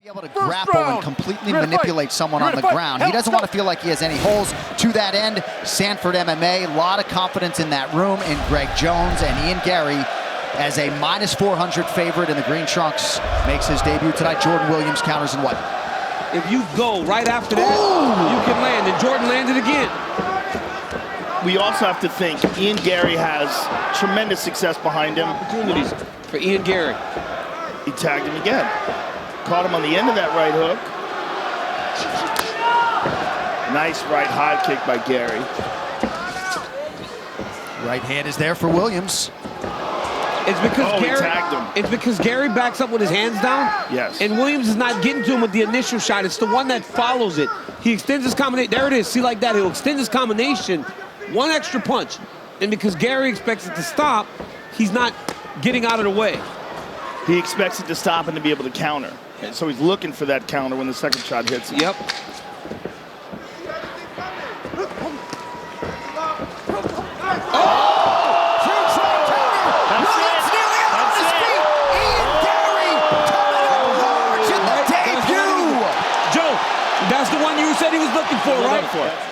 able to grapple and completely manipulate someone on the ground. He doesn't want to feel like he has any holes. To that end, Sanford MMA, a lot of confidence in that room in Greg Jones, and Ian Garry as a -400 favorite in the green trunks makes his debut tonight. Jordan Williams counters in white. If you go right after that, you can land, and Jordan landed again. We also have to think Ian Garry has tremendous success behind him. Opportunities for Ian Garry. He tagged him again. Caught him on the end of that right hook. Nice right high kick by Garry. Right hand is there for Williams. It's because he tagged him. It's because Garry backs up with his hands down. Yes. And Williams is not getting to him with the initial shot. It's the one that follows it. He extends his combination. There it is. See, like that. He'll extend his combination. One extra punch. And because Garry expects it to stop, he's not getting out of the way. He expects it to stop and to be able to counter. And so he's looking for that counter when the second shot hits him. Yep. That's the one you said he was looking for, right?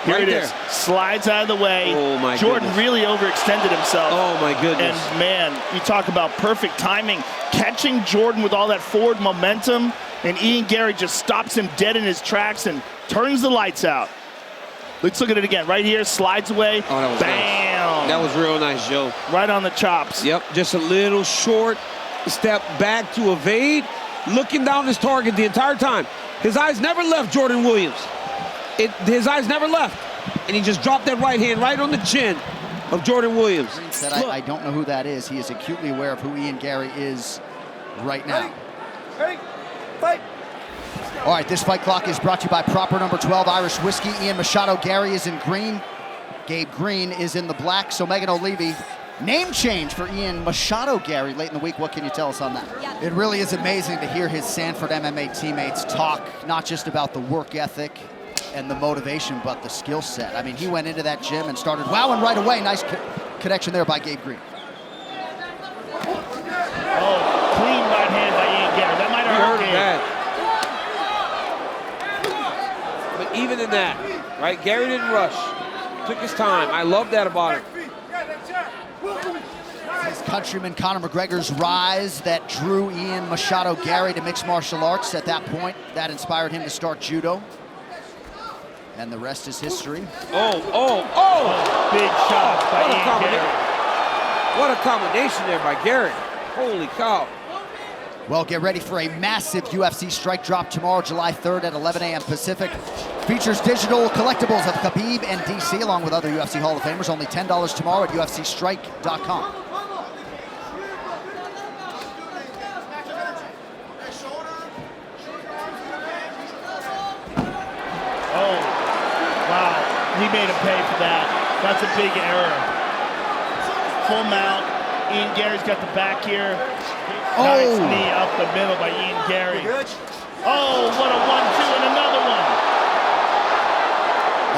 Here right it is. Slides out of the way. Oh, my Jordan goodness. really overextended himself. Oh, my goodness. And, man, you talk about perfect timing. Catching Jordan with all that forward momentum, and Ian Garry just stops him dead in his tracks and turns the lights out. Let's look at it again. Right here, slides away. Oh, that was bam! Nice. That was real nice, Joe. Right on the chops. Yep, just a little short step back to evade, looking down his target the entire time. His eyes never left Jordan Williams. His eyes never left. And he just dropped that right hand right on the chin of Jordan Williams. Said, I don't know who that is. He is acutely aware of who Ian Garry is right now. Ready, fight. All right, this fight clock is brought to you by Proper Number 12 Irish Whiskey. Ian Machado Garry is in green. Gabe Green is in the black. So Megan O'Leary, name change for Ian Machado Garry late in the week. What can you tell us on that? Yeah. It really is amazing to hear his Sanford MMA teammates talk not just about the work ethic and the motivation, but the skill set. I mean, he went into that gym and started wowing right away. Nice connection there by Gabe Green. Oh, clean right hand by Ian Garry. That might have hurt that. But even in that, right, Garry didn't rush. Took his time. I love that about him. His countryman Conor McGregor's rise that drew Ian Machado Garry to mixed martial arts. At that point, that inspired him to start judo. And the rest is history. Oh! Big shot by Ian Garry. What a combination there by Garry. Holy cow. Well, get ready for a massive UFC strike drop tomorrow, July 3rd at 11 a.m. Pacific. Features digital collectibles of Khabib and DC, along with other UFC Hall of Famers. Only $10 tomorrow at UFCstrike.com. Oh, wow. He made him pay for that. That's a big error. Full mount. Ian Garry's got the back here. Nice knee up the middle by Ian Garry. Oh, what a 1-2 and another one.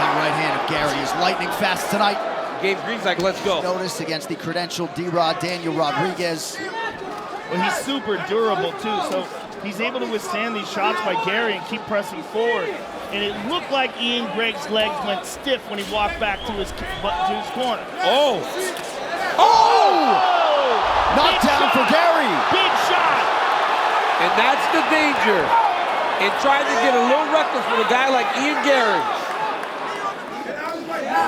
That right hand of Garry is lightning fast tonight. Gabe Green's like, let's go. Notice against the credentialed D-Rod Daniel Rodriguez. Well, he's super durable too, so he's able to withstand these shots by Garry and keep pressing forward. And it looked like Ian Gregg's legs went stiff when he walked back to his corner. Oh! Knockdown for Garry. Big shot. And that's the danger in trying to get a little reckless with a guy like Ian Garry.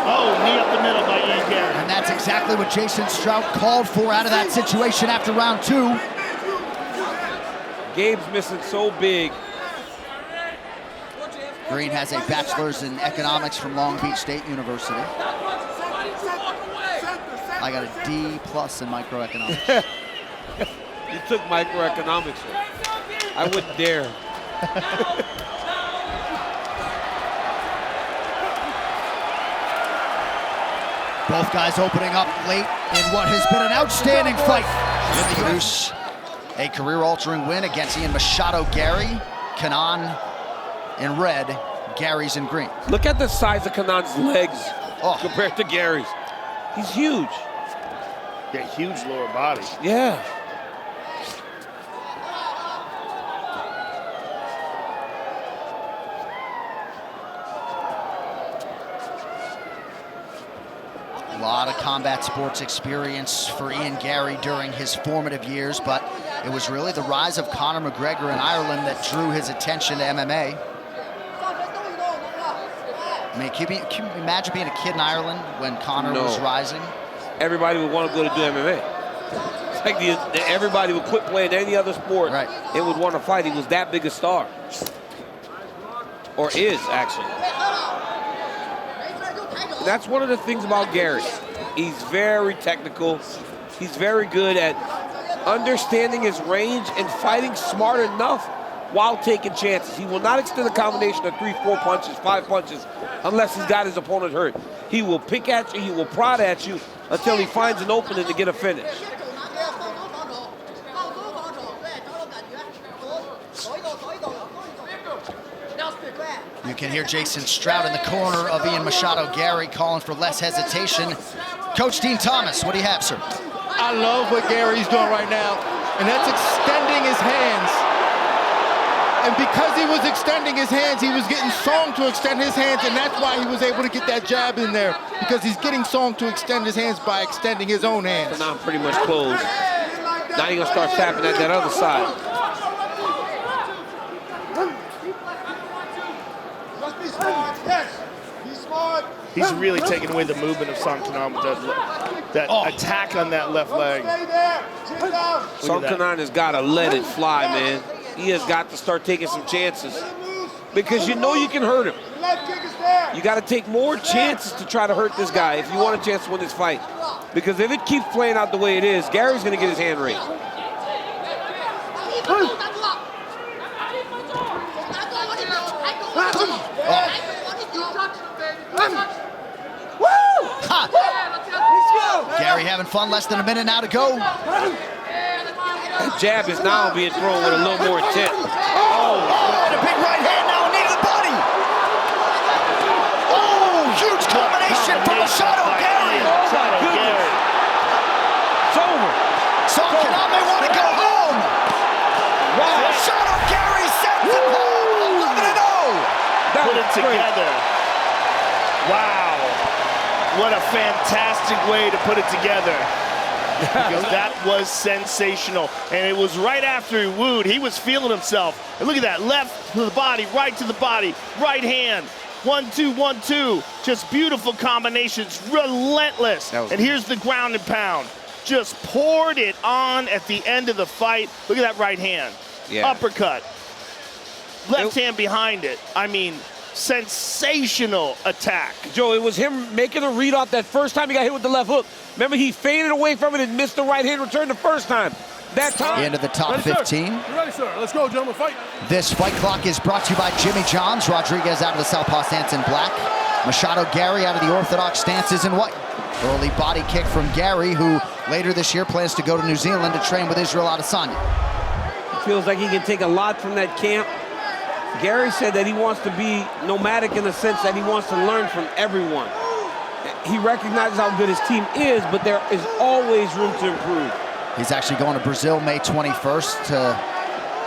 Oh, knee up the middle by Ian Garry. And that's exactly what Jason Strout called for out of that situation after round 2. Gabe's missing so big. Green has a bachelor's in economics from Long Beach State University. I got a D+ in microeconomics. You took microeconomics. I wouldn't dare. Both guys opening up late in what has been an outstanding fight. In the use, a career-altering win against Ian Machado Garry. Kanan in red, Garry's in green. Look at the size of Kanan's legs compared to Garry's. He's huge. Yeah, huge lower body. Yeah. lot of combat sports experience for Ian Gary during his formative years, but it was really the rise of Conor McGregor in Ireland that drew his attention to MMA. I mean, can you imagine being a kid in Ireland when Conor was rising? Everybody would want to go to do MMA. It's like everybody would quit playing any other sport and would want to fight. He was that big a star. Or is, actually. And that's one of the things about Gary. He's very technical. He's very good at understanding his range and fighting smart enough while taking chances. He will not extend a combination of 3, 4 punches, 5 punches, unless he's got his opponent hurt. He will pick at you, he will prod at you until he finds an opening to get a finish. You can hear Jason Stroud in the corner of Ian Machado Gary calling for less hesitation. Coach Dean Thomas, what do you have, sir? I love what Gary's doing right now, and that's extending his hands. And because he was extending his hands, he was getting Song to extend his hands, and that's why he was able to get that jab in there, because he's getting Song to extend his hands by extending his own hands. So now I'm pretty much closed. Now you're gonna start tapping at that other side. He's really taking away the movement of Song Kenan with that attack on that left leg. Song Kenan has got to let it fly, man. He has got to start taking some chances because you know you can hurt him. You got to take more chances to try to hurt this guy if you want a chance to win this fight. Because if it keeps playing out the way it is, Gary's going to get his hand raised. Gary having fun, less than a minute now to go. That jab is now being thrown with a little more intent. And a big right hand now, knee to the body. Oh, huge combination from Machado Gary. It's over. Song Kenan may want to go home. Wow. Machado Gary sends him home, 11-0. Put it together. Wow. What a fantastic way to put it together. Because that was sensational. And it was right after he wooed. He was feeling himself. And look at that. Left to the body, right to the body, right hand. 1-2, 1-2. Just beautiful combinations. Relentless. And here's the ground and pound. Just poured it on at the end of the fight. Look at that right hand. Uppercut. Left hand behind it. I mean, sensational attack. Joe, it was him making a read off that first time he got hit with the left hook. Remember, he faded away from it and missed the right hand return the first time. That time. Into the top 15. You ready, sir? Let's go, gentlemen. Fight. This fight clock is brought to you by Jimmy John's. Rodriguez out of the southpaw stance in black. Machado Gary out of the orthodox stances in white. Early body kick from Gary, who later this year plans to go to New Zealand to train with Israel Adesanya. Feels like he can take a lot from that camp. Gary said that he wants to be nomadic in the sense that he wants to learn from everyone. He recognizes how good his team is, but there is always room to improve. He's actually going to Brazil May 21st to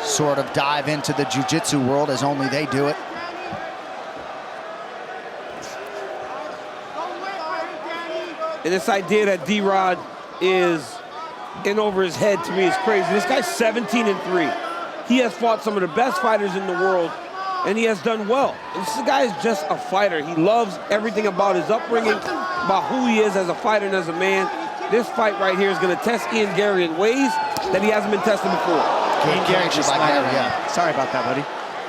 sort of dive into the jiu-jitsu world as only they do it. And this idea that D-Rod is in over his head, to me, is crazy. This guy's 17-3. He has fought some of the best fighters in the world, and he has done well. And this guy is just a fighter. He loves everything about his upbringing, about who he is as a fighter and as a man. This fight right here is going to test Ian Gary in ways that he hasn't been tested before. Ian Gary just landed, sorry about that, buddy.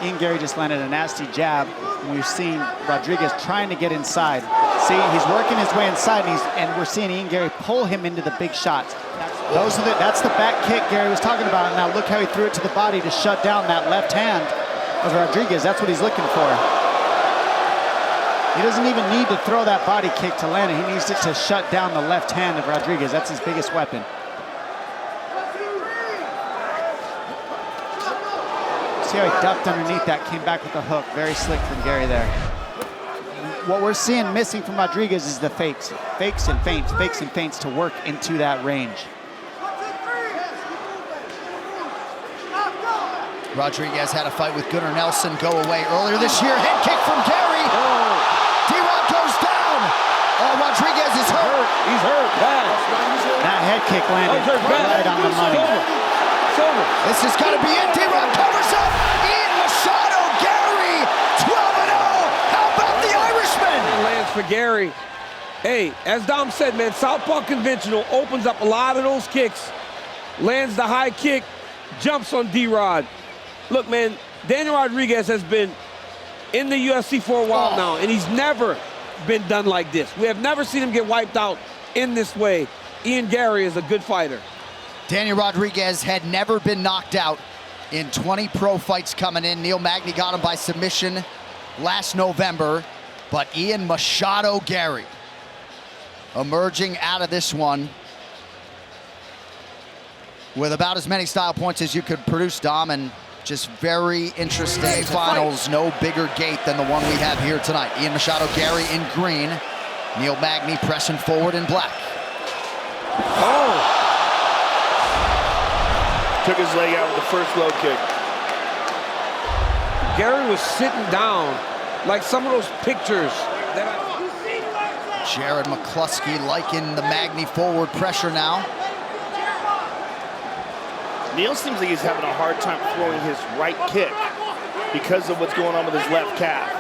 Ian Gary just landed a nasty jab, and we've seen Rodriguez trying to get inside. See, he's working his way inside, and we're seeing Ian Gary pull him into the big shots. That's the back kick Gary was talking about. Now look how he threw it to the body to shut down that left hand of Rodriguez. That's what he's looking for. He doesn't even need to throw that body kick to land it. He needs it to shut down the left hand of Rodriguez. That's his biggest weapon. See how he ducked underneath that, came back with a hook. Very slick from Gary there. What we're seeing missing from Rodriguez is the fakes. Fakes and feints to work into that range. Rodriguez had a fight with Gunnar Nelson go away earlier this year. Head kick from Gary. D-Rod goes down. Oh, Rodriguez is hurt. He's hurt bad. That head kick landed right on the money. Silver. This is going to be it. D-Rod covers up. Ian Machado, Gary, 12-0. How about the Irishman? Lands for Gary. Hey, as Dom said, man, Southpaw Conventional opens up a lot of those kicks. Lands the high kick, jumps on D-Rod. Look, man, Daniel Rodriguez has been in the UFC for a while now, and he's never been done like this. We have never seen him get wiped out in this way. Ian Gary is a good fighter. Daniel Rodriguez had never been knocked out in 20 pro fights coming in. Neil Magny got him by submission last November, but Ian Machado Gary emerging out of this one with about as many style points as you could produce, Dom, and just very interesting finals. No bigger gate than the one we have here tonight. Ian Machado Gary in green, Neil Magny pressing forward in black. Oh! Took his leg out with the first low kick. Gary was sitting down like some of those pictures that Jared McCluskey liking the Magny forward pressure now. Neil seems like he's having a hard time throwing his right kick because of what's going on with his left calf.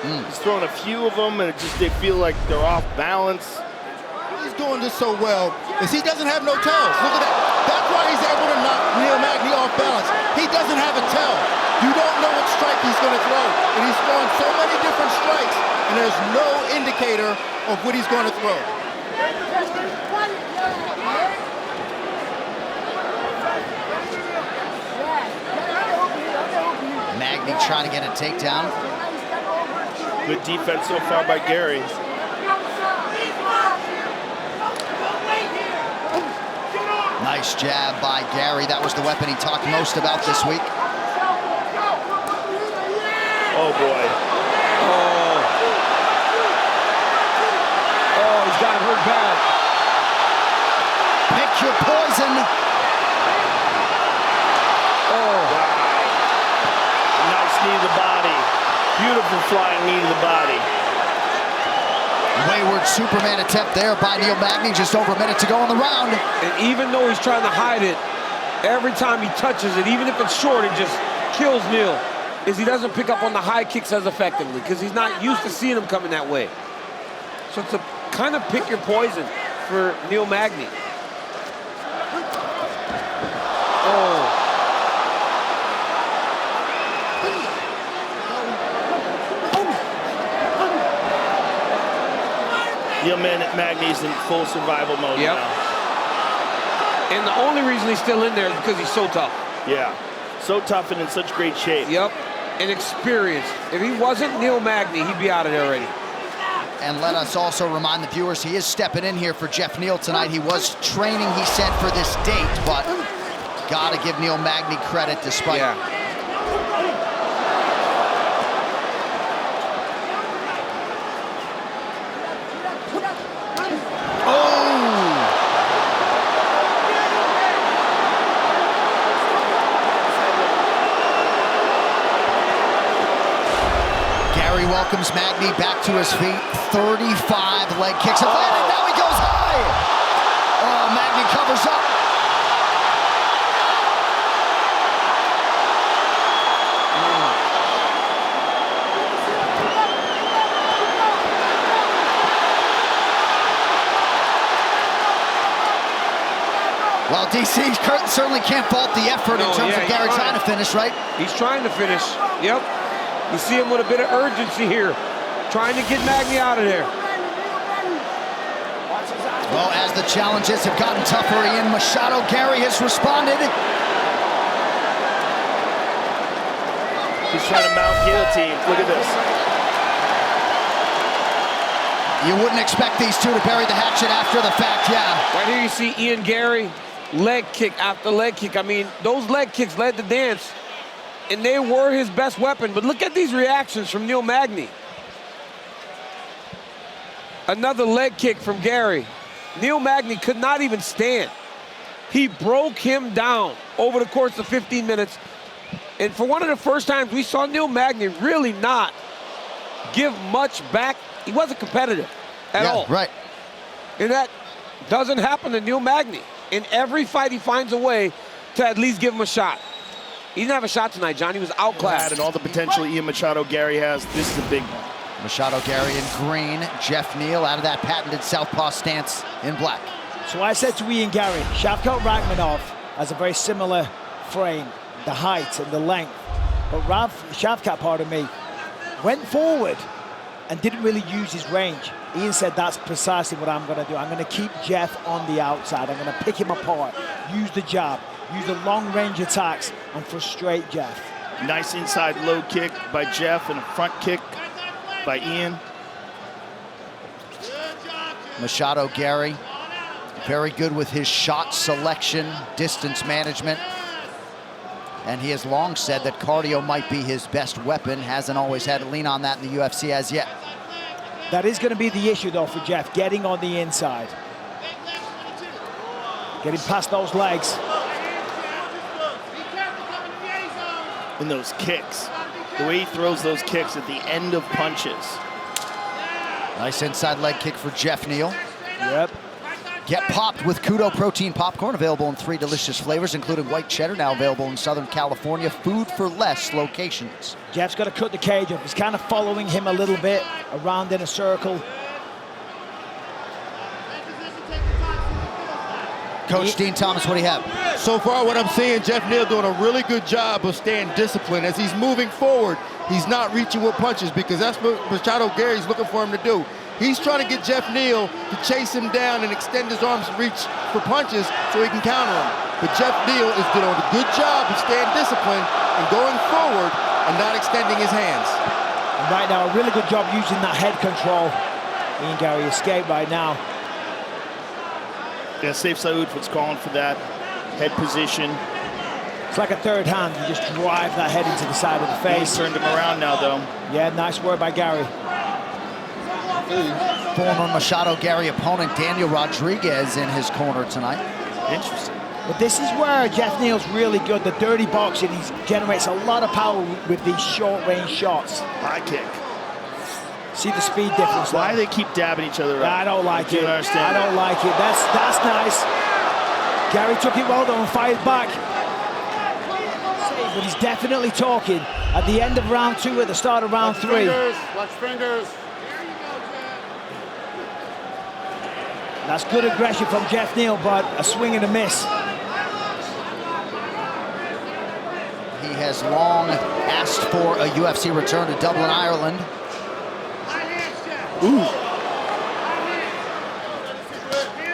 He's throwing a few of them, and they feel like they're off balance. He's doing this so well is he doesn't have no tells. Look at that. That's why he's able to knock Neil Magny off balance. He doesn't have a tell. You don't know what strike he's going to throw. And he's throwing so many different strikes, and there's no indicator of what he's going to throw. Magny trying to get a takedown. Good defense so far by Gary. Nice jab by Gary. That was the weapon he talked most about this week. Oh, boy. Oh, he's got hurt bad. Pick your poison. Oh. Nice knee to the body. Beautiful flying knee to the body. Wayward Superman attempt there by Neil Magny, just over a minute to go in the round. And even though he's trying to hide it, every time he touches it, even if it's short, it just kills Neil. Is he doesn't pick up on the high kicks as effectively because he's not used to seeing them coming that way. So it's a kind of pick your poison for Neil Magny. Oh. Neil Magny's in full survival mode Yep. now. And the only reason he's still in there is because he's so tough. Yeah, so tough and in such great shape. Yep, and experienced. If he wasn't Neil Magny, he'd be out of there already. And let us also remind the viewers, he is stepping in here for Jeff Neal tonight. He was training, he said, for this date, but gotta give Neil Magny credit despite. Yeah. Gary welcomes Magny back to his feet. 35 leg kicks have landed. Now he goes high. Oh, Magny covers up. Well, DC certainly can't fault the effort in terms of Gary trying to finish, right? He's trying to finish. Yep. You see him with a bit of urgency here, trying to get Magny out of there. Well, as the challenges have gotten tougher, Ian Machado Gary has responded. He's trying to mount guillotine. Look at this. You wouldn't expect these two to bury the hatchet after the fact, yeah. Right here you see Ian Gary, leg kick after leg kick. I mean, those leg kicks led the dance, and they were his best weapon. But look at these reactions from Neil Magny. Another leg kick from Gary. Neil Magny could not even stand. He broke him down over the course of 15 minutes. And for one of the first times, we saw Neil Magny really not give much back. He wasn't competitive. at all. Right. And that doesn't happen to Neil Magny. In every fight, he finds a way to at least give him a shot. He didn't have a shot tonight, John. He was outclassed. And all the potential Ian Machado Gary has, this is a big one. Machado Gary in green, Jeff Neal out of that patented southpaw stance in black. So I said to Ian Gary, Shavkat Rakhmonov has a very similar frame, the height and the length. But Shavkat, pardon me, went forward and didn't really use his range. Ian said that's precisely what I'm going to do. I'm going to keep Jeff on the outside. I'm going to pick him apart, use the jab, use the long-range attacks, and frustrate Jeff. Nice inside low kick by Jeff and a front kick by Ian. Machado Gary, very good with his shot selection, distance management. And he has long said that cardio might be his best weapon. Hasn't always had to lean on that in the UFC as yet. That is going to be the issue, though, for Jeff, getting on the inside. Getting past those legs. And those kicks. The way he throws those kicks at the end of punches. Nice inside leg kick for Jeff Neal. Yep. Get popped with Kudo Protein Popcorn, available in 3 delicious flavors, including white cheddar, now available in Southern California. Food for less locations. Jeff's got to cut the cage off. He's kind of following him a little bit around in a circle. Coach Dean Thomas, what do you have? So far, what I'm seeing, Jeff Neal doing a really good job of staying disciplined. As he's moving forward, he's not reaching with punches because that's what Machado Gary's looking for him to do. He's trying to get Jeff Neal to chase him down and extend his arms and reach for punches so he can counter him. But Jeff Neal is doing a good job of staying disciplined and going forward and not extending his hands. And right now, a really good job using that head control. Ian Gary escaped right now. Yeah, Safe Saud was calling for that head position. It's like a third hand. You just drive that head into the side of the face. He's turned him around now, though. Yeah, nice work by Gary. Former Machado Gary opponent Daniel Rodriguez in his corner tonight. Interesting. But this is where Jeff Neal's really good. The dirty boxing, he generates a lot of power with these short-range shots. High kick. See the speed difference. Why do they keep dabbing each other up? I don't like it. I understand. I don't like it. That's nice. Gary took it well though and fired back. But he's definitely talking. At the end of round 2, at the start of round 3. Watch fingers. That's good aggression from Jeff Neal, but a swing and a miss. He has long asked for a UFC return to Dublin, Ireland. Ooh.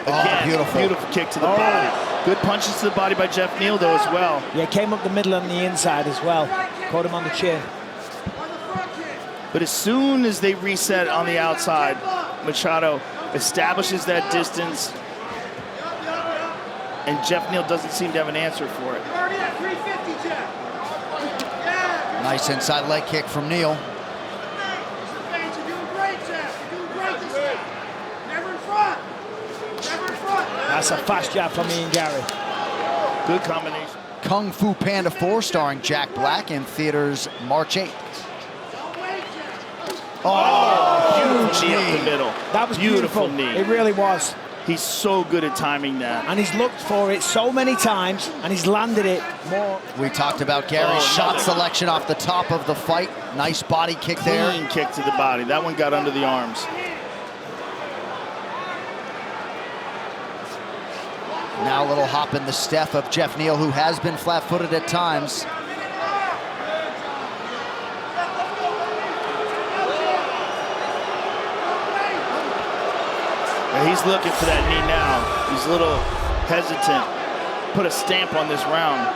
Oh, beautiful. Beautiful kick to the body. Good punches to the body by Jeff Neal, though, as well. Yeah, came up the middle and the inside as well. Caught him on the chin. But as soon as they reset on the outside, Machado establishes that distance, and Jeff Neal doesn't seem to have an answer for it. Nice inside leg kick from Neal. That's a fast jab from Ian Gary. Good combination. Kung Fu Panda 4, starring Jack Black, in theaters March 8th. Beautiful knee up the middle. That was beautiful beautiful. knee. It really was. He's so good at timing that. And he's looked for it so many times, and he's landed it more. We talked about Gary's shot selection off the top of the fight. Nice body kick there. Clean kick to the body. That one got under the arms. Now a little hop in the step of Jeff Neal, who has been flat-footed at times. And he's looking for that knee now. He's a little hesitant. Put a stamp on this round.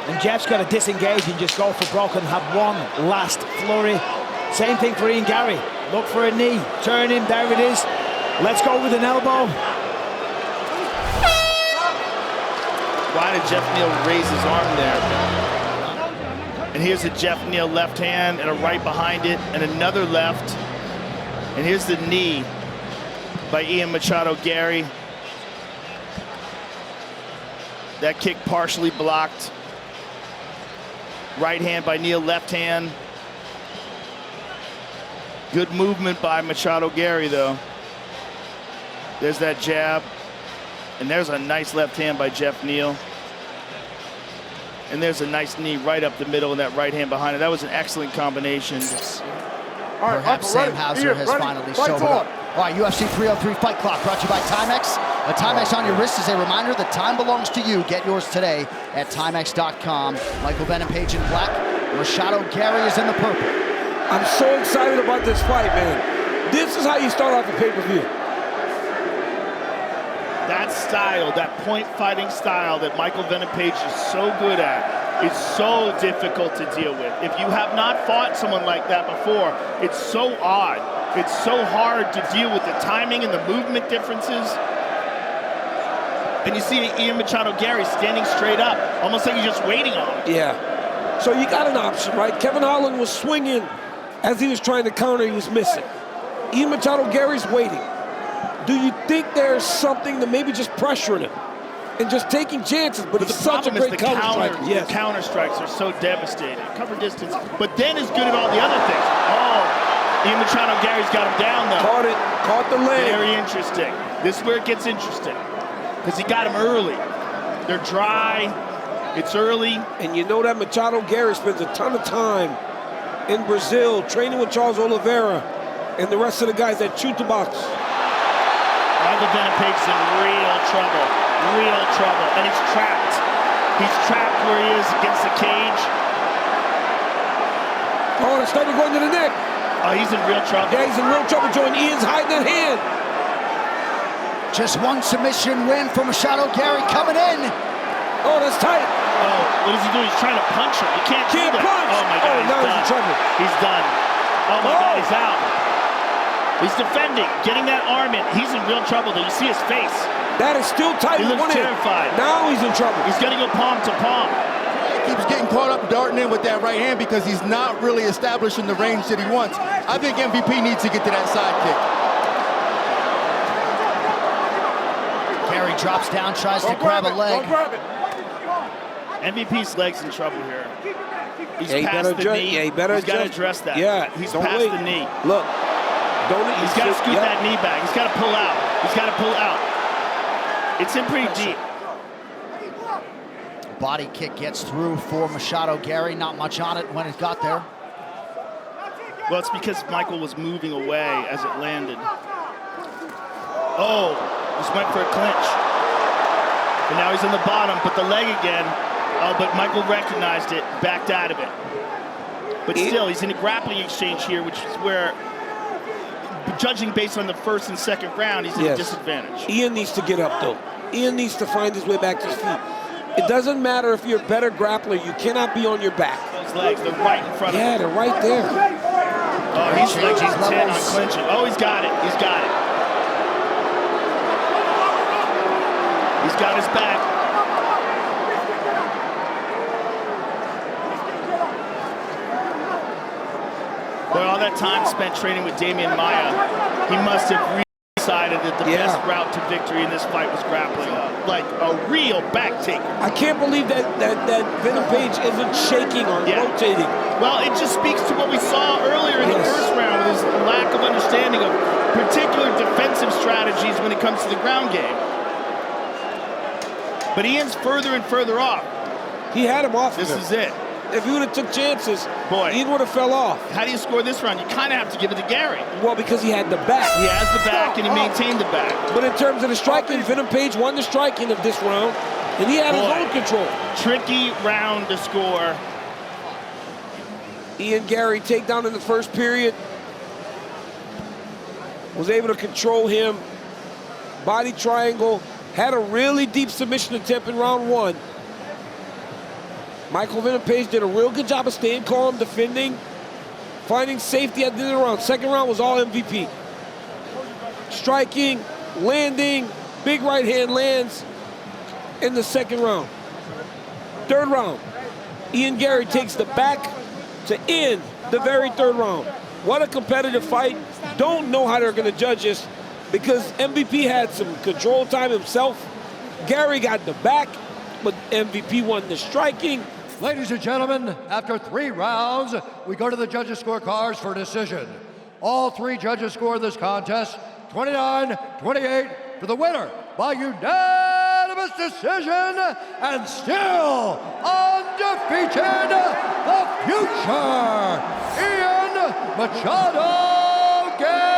And Jeff's got to disengage and just go for broke and have one last flurry. Same thing for Ian Gary. Look for a knee. Turn him. There it is. Let's go with an elbow. Why did Jeff Neal raise his arm there? And here's a Jeff Neal left hand and a right behind it and another left. And here's the knee by Ian Machado Gary. That kick partially blocked. Right hand by Neal, left hand. Good movement by Machado Gary, though. There's that jab. And there's a nice left hand by Jeff Neal. And there's a nice knee right up the middle and that right hand behind it. That was an excellent combination. All right, Perhaps Sam Hauser has finally sobered up. All right, UFC 303 Fight Clock brought to you by Timex. A Timex on your wrist is a reminder that time belongs to you. Get yours today at Timex.com. Michael Venom Page in black. Machado Gary is in the purple. I'm so excited about this fight, man. This is how you start off a pay-per-view. That style, that point fighting style that Michael Venom Page is so good at, is so difficult to deal with. If you have not fought someone like that before, it's so odd. It's so hard to deal with the timing and the movement differences. And you see Ian Machado Gary standing straight up, almost like he's just waiting on him. Yeah. So you got an option, right? Kevin Holland was swinging as he was trying to counter, he was missing. Ian Machado Gary's waiting. Do you think there's something to maybe just pressuring him and just taking chances? But he's such a great counter striker. Yes. The counter strikes are so devastating. Cover distance, but then is good at all the other things. Oh, Ian Machado Gary's got him down though. Caught it, caught the leg. Very interesting. This is where it gets interesting because he got him early. They're dry. It's early. And you know that Machado Gary spends a ton of time in Brazil training with Charles Oliveira and the rest of the guys at Chute Box. Michael Venom Page is in real trouble, and he's trapped. He's trapped where he is against the cage. Oh, they're starting to go into the neck. Oh, he's in real trouble. Yeah, he's in real trouble, Joe, and Ian's hiding that hand. Just one submission win for Machado Gary coming in. Oh, that's tight. Oh, what is he doing? He's trying to punch him. He can't do that. Punch. Oh, my God, now he's in trouble. He's done. Oh, my God, he's out. He's defending, getting that arm in. He's in real trouble, though. You see his face. That is still tight. He looks terrified. Now he's in trouble. He's going to go palm to palm. He keeps getting caught up darting in with that right hand because he's not really establishing the range that he wants. I think MVP needs to get to that side kick. Gary drops down, tries to grab a leg. MVP's leg's in trouble here. He's Yeah, past the knee. Yeah, he better He's got to address that. Yeah, he's don't past wait. the knee. Look, He's got to scoot that knee back. He's got to pull out. He's got to pull out. It's in pretty deep. Body kick gets through for Machado Gary. Not much on it when it got there. Well, it's because Michael was moving away as it landed. Oh, just went for a clinch. And now he's in the bottom, but the leg again. Oh, but Michael recognized it, backed out of it. But still, he's in a grappling exchange here, which is where, judging based on the first and second round, he's at a disadvantage. Ian needs to get up, though. Ian needs to find his way back to his feet. It doesn't matter if you're a better grappler. You cannot be on your back. Those legs, they're right in front of him. Yeah, they're right there. Oh, he's like he's 10 on clinching. Oh, he's got it. He's got it. He's got his back. Boy, all that time spent training with Damian Maia, he must have really decided that the best route to victory in this fight was grappling up. Like a real back taker. I can't believe that Venom Page isn't shaking or rotating. Well, it just speaks to what we saw earlier in the first round with his lack of understanding of particular defensive strategies when it comes to the ground game. But Ian's further and further off. He had him off. This is it. If he would have took chances, boy, Ian would have fell off. How do you score this round? You kind of have to give it to Gary. Well, because he had the back. He has the back, and he maintained the back. But in terms of the striking, Venom Page won the striking of this round, and he had his own control. Tricky round to score. Ian Gary takedown in the first period. Was able to control him. Body triangle. Had a really deep submission attempt in round one. Michael Venom Page did a real good job of staying calm, defending, finding safety at the end of the round. Second round was all MVP. Striking, landing, big right hand lands in the second round. Third round, Ian Gary takes the back to end the very third round. What a competitive fight. Don't know how they're going to judge this because MVP had some control time himself. Gary got the back, but MVP won the striking. Ladies and gentlemen, after 3 rounds, we go to the judges' scorecards for decision. All three judges scored this contest 29-28 for the winner by unanimous decision, and still undefeated, the future, Ian Machado Gary.